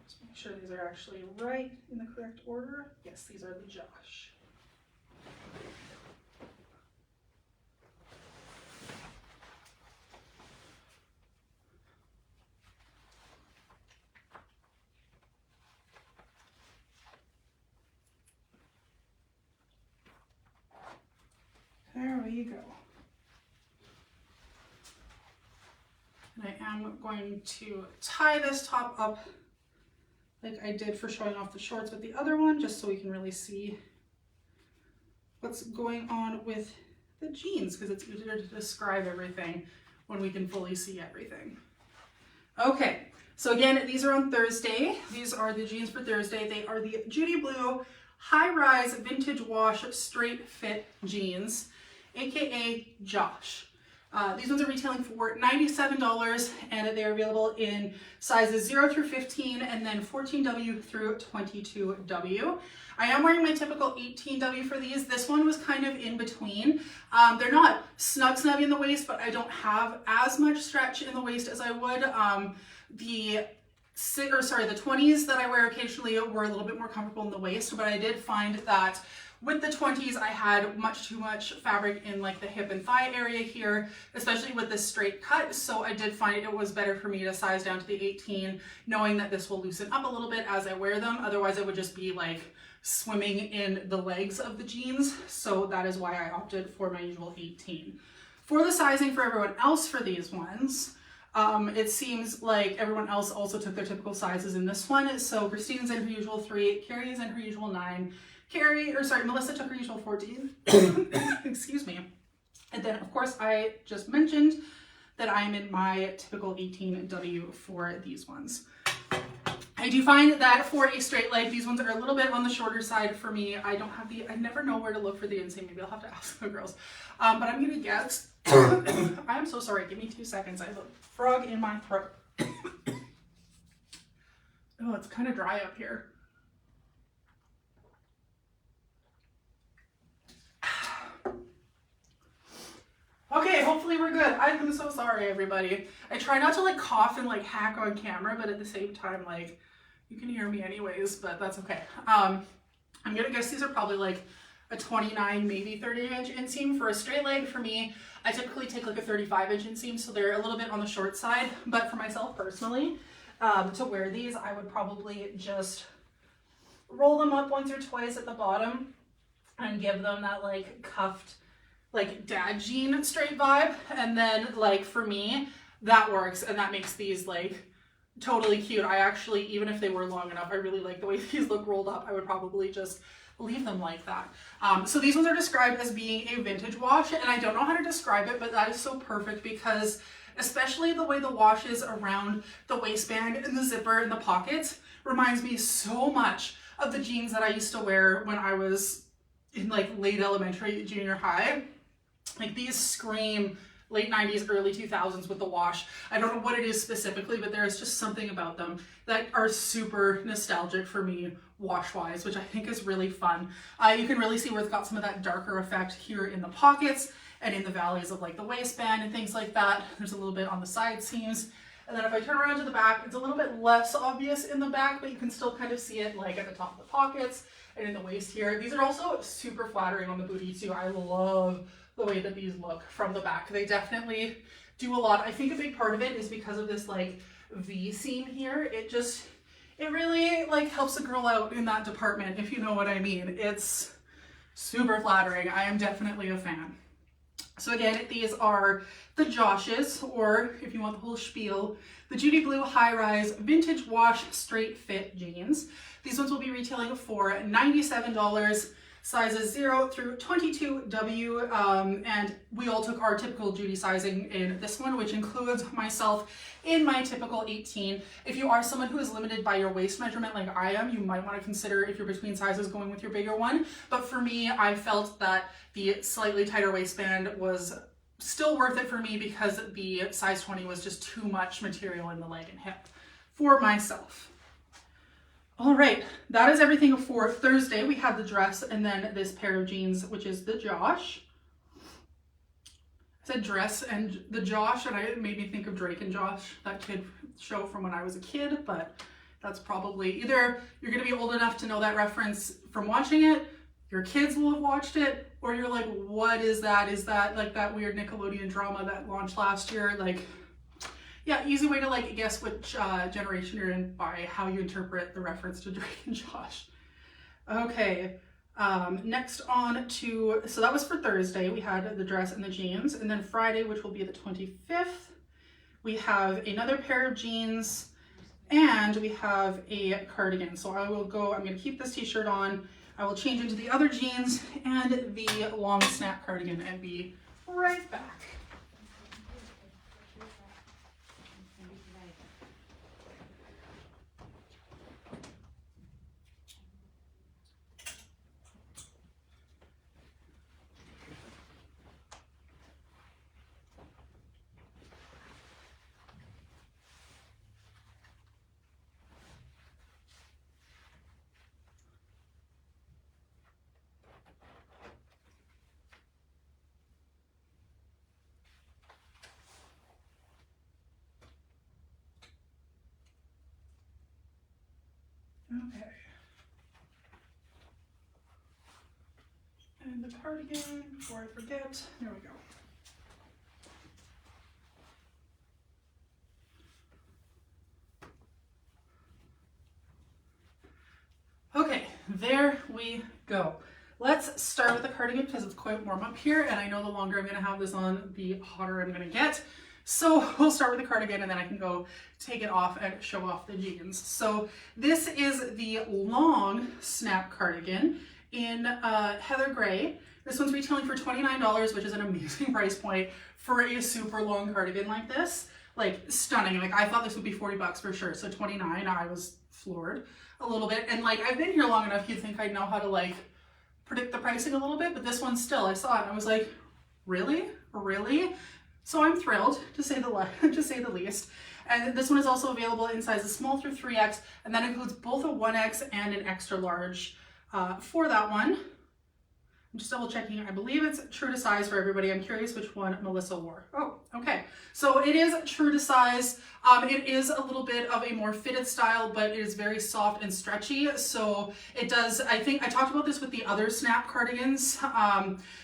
Just make sure these are actually right in the correct order. Yes, these are the Josh. There we go. And I I'm going to tie this top up like I did for showing off the shorts with the other one, just so we can really see what's going on with the jeans, because it's easier to describe everything when we can fully see everything. Okay, so again, these are on Thursday. These are the jeans for Thursday. They are the Judy Blue high-rise vintage wash straight fit jeans, aka Josh. These ones are retailing for $97, and they're available in sizes 0 through 15 and then 14W through 22W. I am wearing my typical 18W for these. This one was kind of in between. They're not snug in the waist, but I don't have as much stretch in the waist as I would. The 20s that I wear occasionally were a little bit more comfortable in the waist, but I did find that with the 20s, I had much too much fabric in like the hip and thigh area here, especially with this straight cut. So I did find it was better for me to size down to the 18, knowing that this will loosen up a little bit as I wear them. Otherwise, it would just be like swimming in the legs of the jeans. So that is why I opted for my usual 18. For the sizing for everyone else for these ones, it seems like everyone else also took their typical sizes in this one. So Christine's in her usual 3, Carrie's in her usual 9, Melissa took her usual 14, excuse me. And then of course I just mentioned that I'm in my typical 18W for these ones. I do find that for a straight leg, these ones are a little bit on the shorter side for me. I never know where to look for the inseam. Maybe I'll have to ask the girls. But I'm gonna guess, I'm so sorry, give me 2 seconds. I have a frog in my throat. Oh, it's kind of dry up here. Okay, hopefully we're good. I'm so sorry, everybody. I try not to like cough and like hack on camera, but at the same time, like, you can hear me anyways, but that's okay. I'm gonna guess these are probably like a 29, maybe 30-inch inseam for a straight leg. For me, I typically take like a 35-inch inseam, so they're a little bit on the short side. But for myself personally, to wear these, I would probably just roll them up once or twice at the bottom and give them that like cuffed, like dad jean straight vibe. And then like for me, that works, and that makes these like totally cute. I actually, even if they were long enough, I really like the way these look rolled up. I would probably just leave them like that. So these ones are described as being a vintage wash, and I don't know how to describe it, but that is so perfect because especially the way the wash is around the waistband and the zipper and the pockets reminds me so much of the jeans that I used to wear when I was in like late elementary, junior high. Like these scream late 90s, early 2000s with the wash. I don't know what it is specifically, but there's just something about them that are super nostalgic for me wash-wise, which I think is really fun. You can really see where it's got some of that darker effect here in the pockets and in the valleys of like the waistband and things like that. There's a little bit on the side seams. And then if I turn around to the back, it's a little bit less obvious in the back, but you can still kind of see it like at the top of the pockets and in the waist here. These are also super flattering on the booty too. I love the way that these look from the back. They definitely do a lot. I think a big part of it is because of this like V seam here. It really like helps a girl out in that department, if you know what I mean. It's super flattering. I am definitely a fan. So again, these are the Joshes, or if you want the whole spiel, the Judy Blue High Rise Vintage Wash Straight Fit Jeans. These ones will be retailing for $97, sizes 0 through 22W, and we all took our typical Judy sizing in this one, which includes myself in my typical 18. If you are someone who is limited by your waist measurement like I am, you might want to consider, if you're between sizes, going with your bigger one. But for me, I felt that the slightly tighter waistband was still worth it for me because the size 20 was just too much material in the leg and hip for myself. All right, that is everything for Thursday. We have the dress and then this pair of jeans, which is the Josh. I said dress and the Josh, and it made me think of Drake and Josh, that kid show from when I was a kid, but that's probably either you're gonna be old enough to know that reference from watching it, your kids will have watched it, or you're like, what is that? Is that like that weird Nickelodeon drama that launched last year? Like, yeah, easy way to like guess which generation you're in by how you interpret the reference to Drake and Josh. Okay, next on to, so that was for Thursday. We had the dress and the jeans, and then Friday, which will be the 25th, we have another pair of jeans, and we have a cardigan. So I'm going to keep this t-shirt on. I will change into the other jeans and the long snap cardigan and be right back. Okay. And the cardigan, before I forget, there we go. Okay, there we go. Let's start with the cardigan because it's quite warm up here, and I know the longer I'm going to have this on, the hotter I'm going to get. So we'll start with the cardigan and then I can go take it off and show off the jeans. So this is the long snap cardigan in heather gray. This one's retailing for $29, which is an amazing price point for a super long cardigan like this. Like stunning. Like I thought this would be 40 bucks for sure. So 29, I was floored a little bit. And like I've been here long enough, you'd think I'd know how to like predict the pricing a little bit, but this one still, I saw it and I was like, really? Really? So I'm thrilled to say the least. And this one is also available in sizes small through 3X, and that includes both a 1X and an extra large for that one. I'm just double checking. I believe it's true to size for everybody. I'm curious which one Melissa wore. Oh, okay. So it is true to size. It is a little bit of a more fitted style, but it is very soft and stretchy. So it does, I think I talked about this with the other snap cardigans,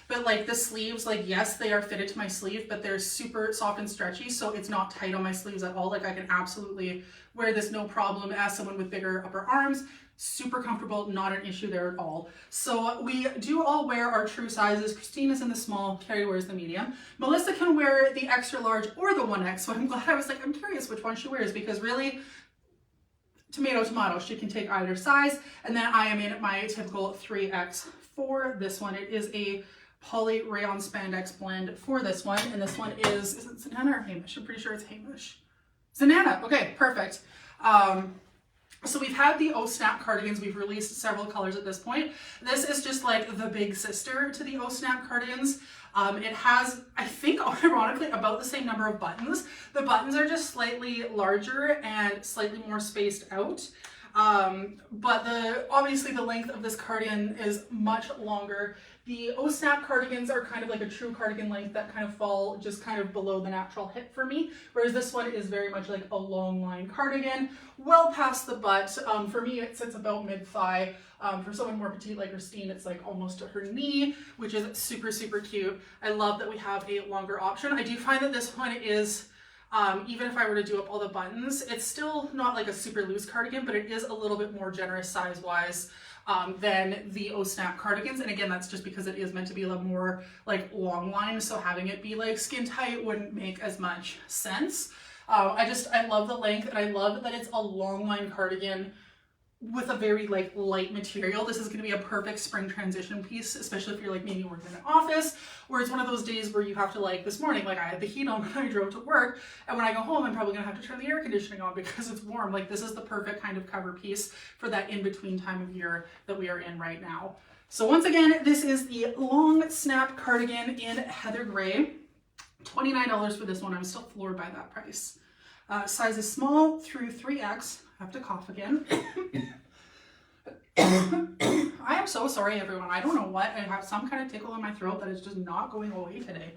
but like the sleeves, like yes, they are fitted to my sleeve, but they're super soft and stretchy. So it's not tight on my sleeves at all. Like I can absolutely wear this no problem as someone with bigger upper arms. Super comfortable, not an issue there at all. So we do all wear our true sizes. Christine is in the small, Carrie wears the medium. Melissa can wear the extra large or the 1X, so I'm glad I was like, I'm curious which one she wears because really, tomato, tomato, she can take either size. And then I am in my typical 3X for this one. It is a poly rayon spandex blend for this one. And this one is it Zanana or Hamish? I'm pretty sure it's Hamish. Zanana, okay, perfect. So we've had the O Snap cardigans. We've released several colors at this point. This is just like the big sister to the O Snap cardigans. It has, I think, ironically, about the same number of buttons. The buttons are just slightly larger and slightly more spaced out. But obviously the length of this cardigan is much longer. The O Snap cardigans are kind of like a true cardigan length that kind of fall just kind of below the natural hip for me, whereas this one is very much like a long line cardigan, well past the butt. For me, it sits about mid-thigh. For someone more petite like Christine, it's like almost to her knee, which is super, super cute. I love that we have a longer option. I do find that this one is, even if I were to do up all the buttons, it's still not like a super loose cardigan, but it is a little bit more generous size-wise than the O Snap cardigans. And again, that's just because it is meant to be a little more like long line. So having it be like skin tight wouldn't make as much sense. I love the length, and I love that it's a long line cardigan with a very like light material. This is going to be a perfect spring transition piece, especially if you're like maybe working in an office where it's one of those days where you have to, like this morning, like I had the heat on when I drove to work, and when I go home I'm probably gonna have to turn the air conditioning on because it's warm. Like this is the perfect kind of cover piece for that in-between time of year that we are in right now. So once again, this is the long snap cardigan in heather gray. $29 for this one. I'm still floored by that price. Sizes small through 3X. I have to cough again. I am so sorry, everyone. I don't know what. I have some kind of tickle in my throat that is just not going away today.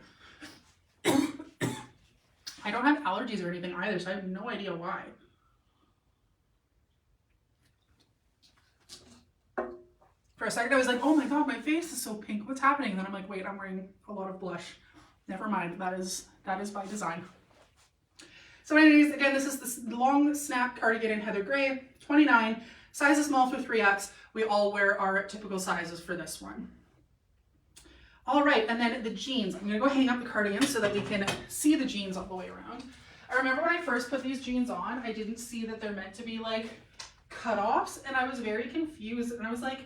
I don't have allergies or anything either, so I have no idea why. For a second, I was like, oh my god, my face is so pink. What's happening? And then I'm like, wait, I'm wearing a lot of blush. Never mind. That is by design. So anyways, again, this is this long snap cardigan in heather gray, $29. Size is small through 3X. We all wear our typical sizes for this one. All right, and then the jeans. I'm gonna go hang up the cardigan so that we can see the jeans all the way around. I remember when I first put these jeans on, I didn't see that they're meant to be like cutoffs, and I was very confused, and I was like,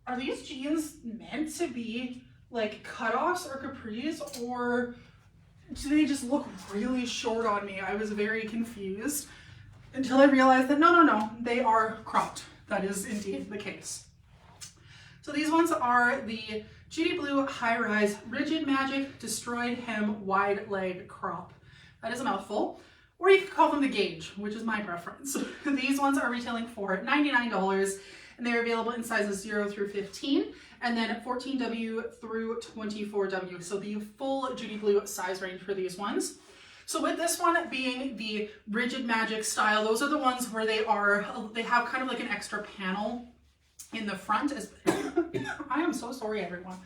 are these jeans meant to be like cutoffs or capris, or do they just look really short on me? I was very confused until I realized that no, they are cropped. That is indeed the case. So these ones are the Judy Blue High Rise Rigid Magic Destroyed Hem Wide Leg Crop. That is a mouthful. Or you could call them the Gauge, which is my preference. These ones are retailing for $99, and they're available in sizes 0 through 15, and then 14W through 24W. So the full Judy Blue size range for these ones. So with this one being the Rigid Magic style, those are the ones where they have kind of like an extra panel in the front. I am so sorry, everyone.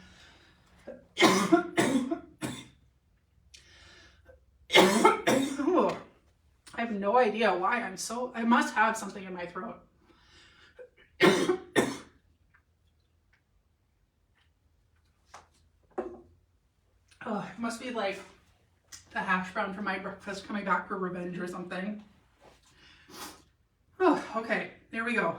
I have no idea why I must have something in my throat. Oh, it must be like the hash brown for my breakfast coming back for revenge or something. Oh, okay, there we go.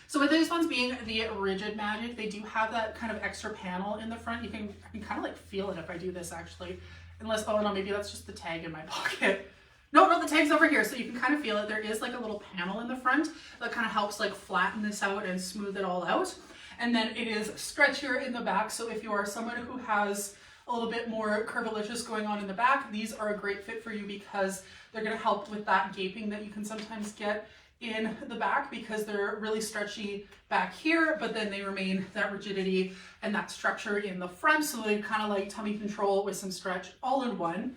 So with these ones being the Rigid Magic, they do have that kind of extra panel in the front. I can kind of like feel it if I do this actually. Unless, oh no, maybe that's just the tag in my pocket. No, the tag's over here, so you can kind of feel it. There is like a little panel in the front that kind of helps like flatten this out and smooth it all out. And then it is stretchier in the back, so if you are someone who has a little bit more curvilicious going on in the back, these are a great fit for you because they're going to help with that gaping that you can sometimes get in the back, because they're really stretchy back here, but then they remain that rigidity and that structure in the front, so they kind of like tummy control with some stretch all in one.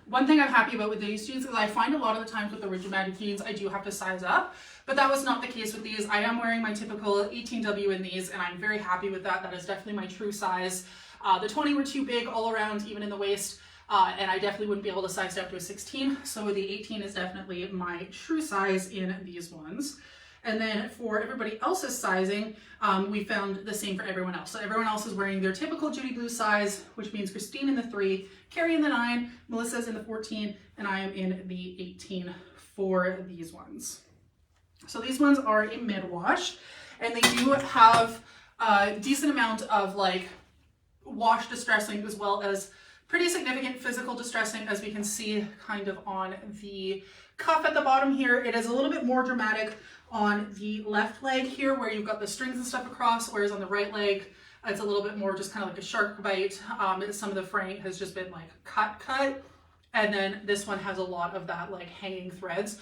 One thing I'm happy about with these jeans is I find a lot of the times with the Rigid Magic jeans I do have to size up, but that was not the case with these. I am wearing my typical 18W in these, and I'm very happy with that. That is definitely my true size. The 20 were too big all around, even in the waist. And I definitely wouldn't be able to size down to a 16. So the 18 is definitely my true size in these ones. And then for everybody else's sizing, we found the same for everyone else. So everyone else is wearing their typical Judy Blue size, which means Christine in the 3, Carrie in the 9, Melissa's in the 14, and I am in the 18 for these ones. So these ones are a mid-wash, and they do have a decent amount of like wash distressing as well as pretty significant physical distressing, as we can see kind of on the cuff at the bottom here. It is a little bit more dramatic on the left leg here where you've got the strings and stuff across, whereas on the right leg it's a little bit more just kind of like a shark bite. Some of the fraying has just been like cut, and then this one has a lot of that like hanging threads.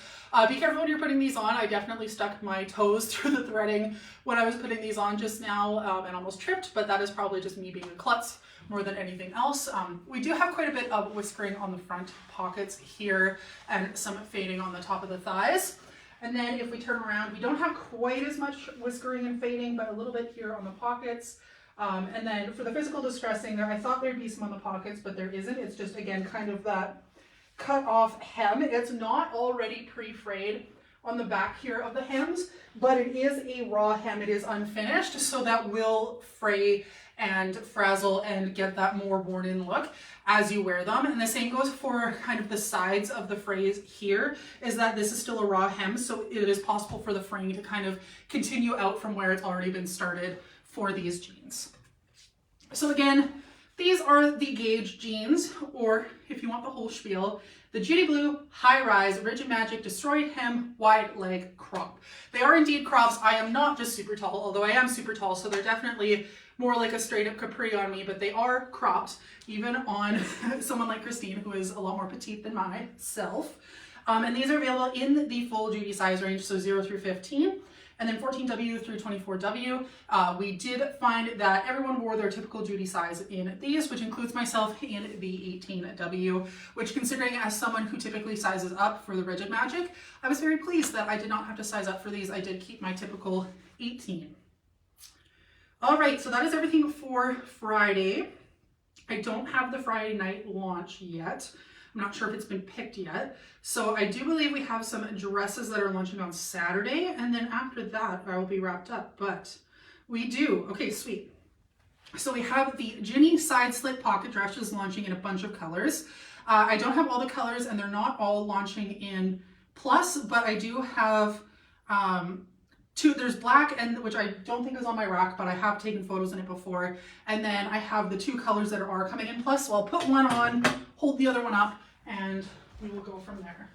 Be careful when you're putting these on. I definitely stuck my toes through the threading when I was putting these on just now and almost tripped, but that is probably just me being a klutz more than anything else. We do have quite a bit of whiskering on the front pockets here and some fading on the top of the thighs. And then if we turn around, we don't have quite as much whiskering and fading, but a little bit here on the pockets. And then for the physical distressing there, I thought there'd be some on the pockets, but there isn't. It's just, again, kind of that cut off hem. It's not already pre-frayed on the back here of the hems, but it is a raw hem. It is unfinished, so that will fray and frazzle and get that more worn in look as you wear them. And the same goes for kind of the sides of the frays here, is that this is still a raw hem, so it is possible for the fraying to kind of continue out from where it's already been started for these jeans. So again, these are the Gauge jeans, or if you want the whole spiel, the Judy Blue High Rise Rigid Magic Destroyed Hem Wide Leg Crop. They are indeed crops. I am not just super tall, although I am super tall, so they're definitely more like a straight up capri on me, but they are cropped even on someone like Christine, who is a lot more petite than myself. And these are available in the full Judy size range, so 0 through 15. And then 14W through 24W. We did find that everyone wore their typical Judy size in these, which includes myself in the 18W, which, considering as someone who typically sizes up for the Rigid Magic, I was very pleased that I did not have to size up for these. I did keep my typical 18. All right, so that is everything for Friday. I don't have the Friday night launch yet. I'm not sure if it's been picked yet. So I do believe we have some dresses that are launching on Saturday, and then after that I will be wrapped up, but we do. Okay, sweet. So we have the Ginny side slit pocket dresses launching in a bunch of colors. I don't have all the colors and they're not all launching in plus, but I do have two. There's black, and which I don't think is on my rack, but I have taken photos in it before. And then I have the two colors that are coming in plus. So I'll put one on, hold the other one up, and we will go from there.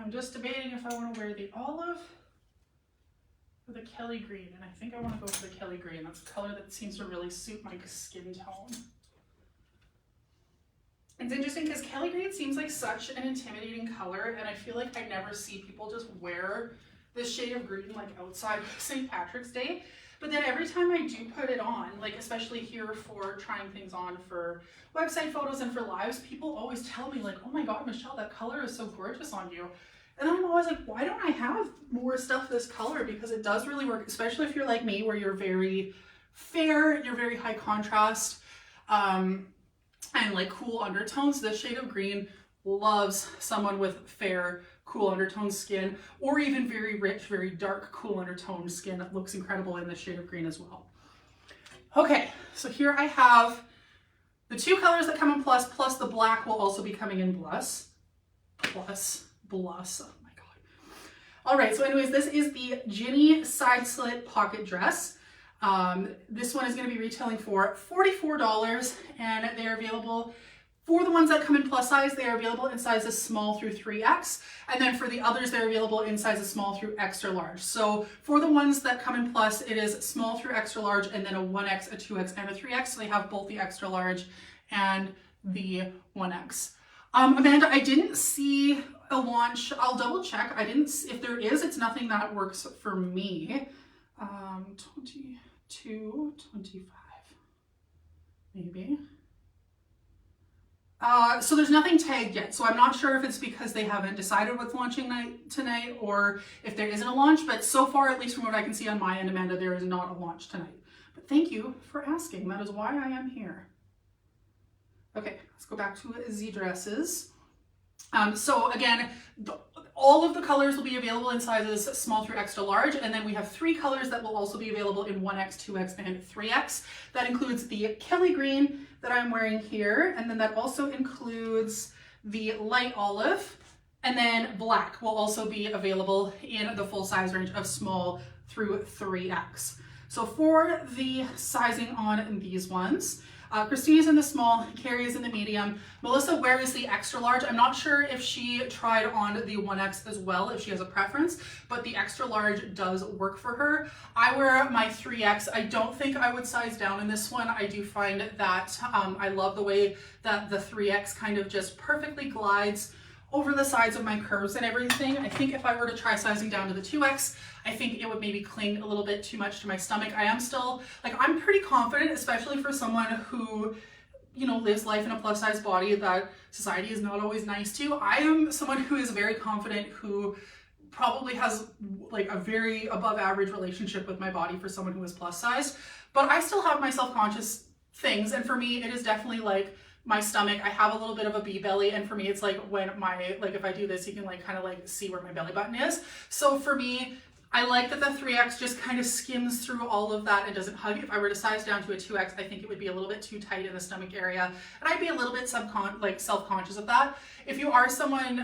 I'm just debating if I want to wear the olive or the Kelly green, and I think I want to go for the Kelly green. That's a color that seems to really suit my skin tone. It's interesting because Kelly green seems like such an intimidating color, and I feel like I never see people just wear this shade of green like outside St. Patrick's Day. But then every time I do put it on, like especially here for trying things on for website photos and for lives, people always tell me like, oh my God, Michelle, that color is so gorgeous on you. And I'm always like, why don't I have more stuff this color? Because it does really work, especially if you're like me, where you're very fair, you're very high contrast, and like cool undertones. This shade of green loves someone with fair, cool undertone skin, or even very rich, very dark, cool undertone skin. That looks incredible in this shade of green as well. Okay, so here I have the two colors that come in plus, plus the black will also be coming in plus. Oh my God. All right, so anyways, this is the Ginny side slit pocket dress. This one is going to be retailing for $44, and they're available for the ones that come in plus size. They are available in sizes small through 3X, and then for the others, they're available in sizes small through extra large. So for the ones that come in plus, it is small through extra large, and then a 1X, a 2X, and a 3X. So they have both the extra large and the 1X. Amanda, I didn't see a launch. I'll double check. I didn't see, if there is, it's nothing that works for me. 22, 25, maybe. So there's nothing tagged yet. So I'm not sure if it's because they haven't decided what's launching tonight or if there isn't a launch, but so far, at least from what I can see on my end, Amanda, there is not a launch tonight. But thank you for asking. That is why I am here. Okay, let's go back to the dresses. So again, all of the colors will be available in sizes small through extra large, and then we have 3 colors that will also be available in 1X, 2X, and 3X. That includes the Kelly green that I'm wearing here, and then that also includes the light olive, and then black will also be available in the full size range of small through 3X. So for the sizing on these ones, Christine is in the small, Carrie is in the medium. Melissa, where is the extra large? I'm not sure if she tried on the 1X as well, if she has a preference, but the extra large does work for her. I wear my 3X. I don't think I would size down in this one. I do find that I love the way that the 3X kind of just perfectly glides over the sides of my curves and everything. I think if I were to try sizing down to the 2X, I think it would maybe cling a little bit too much to my stomach. I am still, like, I'm pretty confident, especially for someone who, you know, lives life in a plus size body that society is not always nice to. I am someone who is very confident, who probably has like a very above average relationship with my body for someone who is plus size, but I still have my self-conscious things. And for me, it is definitely like my stomach. I have a little bit of a bee belly, and for me it's like when my, like if I do this, you can like kind of like see where my belly button is. So for me, I like that the 3X just kind of skims through all of that and doesn't hug. If I were to size down to a 2X, I think it would be a little bit too tight in the stomach area, and I'd be a little bit self-conscious of that. If you are someone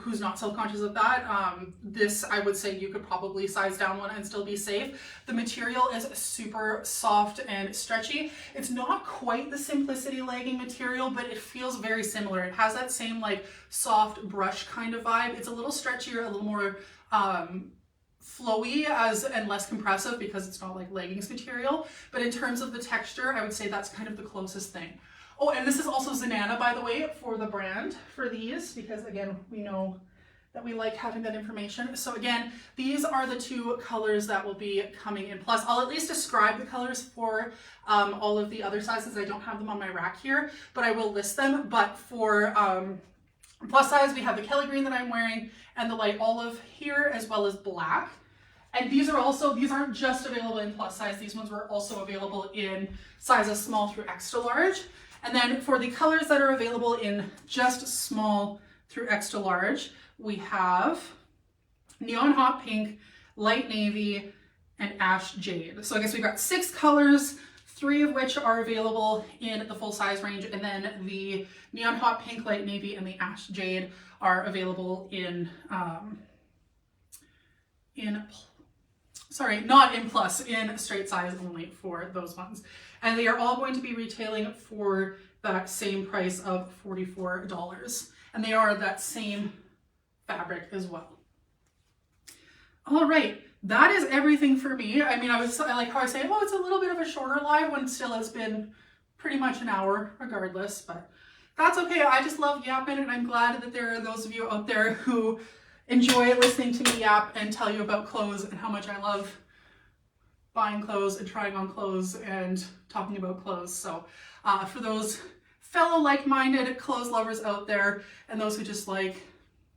who's not self-conscious of that, this, I would say you could probably size down one and still be safe. The material is super soft and stretchy. It's not quite the Simplicity legging material, but it feels very similar. It has that same like soft brush kind of vibe. It's a little stretchier, a little more flowy and less compressive because it's not like leggings material, but in terms of the texture, I would say that's kind of the closest thing. Oh, and this is also Zenana, by the way, for the brand for these, because again, we know that we like having that information. So again, these are the two colors that will be coming in plus. I'll at least describe the colors for all of the other sizes. I don't have them on my rack here, but I will list them. But for plus size, we have the Kelly green that I'm wearing and the light olive here, as well as black. And these aren't just available in plus size. These ones were also available in sizes small through extra large. And then for the colors that are available in just small through extra large, we have neon hot pink, light navy, and ash jade. So I guess we've got 6 colors, 3 of which are available in the full size range, and then the neon hot pink, light navy, and the ash jade are available in not in plus, in straight size only for those ones. And they are all going to be retailing for that same price of $44. And they are that same fabric as well. All right, that is everything for me. I mean, I like how I say, well, it's a little bit of a shorter live when still has been pretty much an hour regardless, but that's okay. I just love yapping, and I'm glad that there are those of you out there who enjoy listening to me yap and tell you about clothes and how much I love buying clothes and trying on clothes and talking about clothes. So for those fellow like-minded clothes lovers out there, and those who just like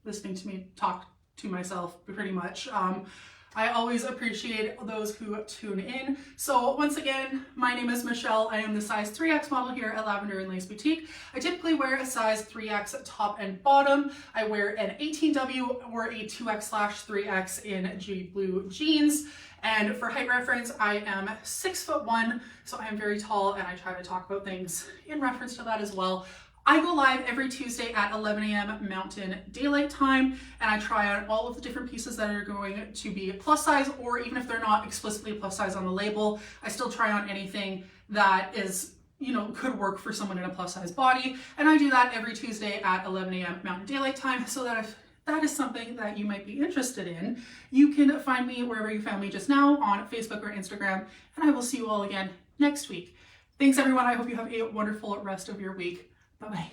listening to me talk to myself pretty much, I always appreciate those who tune in. So once again, my name is Michelle. I am the size 3X model here at Lavender and Lace Boutique. I typically wear a size 3X top and bottom. I wear an 18W or a 2X/3X in G blue jeans. And for height reference, I am 6'1", so I am very tall, and I try to talk about things in reference to that as well. I go live every Tuesday at 11 a.m. Mountain Daylight Time, and I try on all of the different pieces that are going to be plus size, or even if they're not explicitly plus size on the label, I still try on anything that is, you know, could work for someone in a plus size body. And I do that every Tuesday at 11 a.m. Mountain Daylight Time, so that if that is something that you might be interested in, you can find me wherever you found me just now, on Facebook or Instagram, and I will see you all again next week. Thanks everyone. I hope you have a wonderful rest of your week. Bye-bye.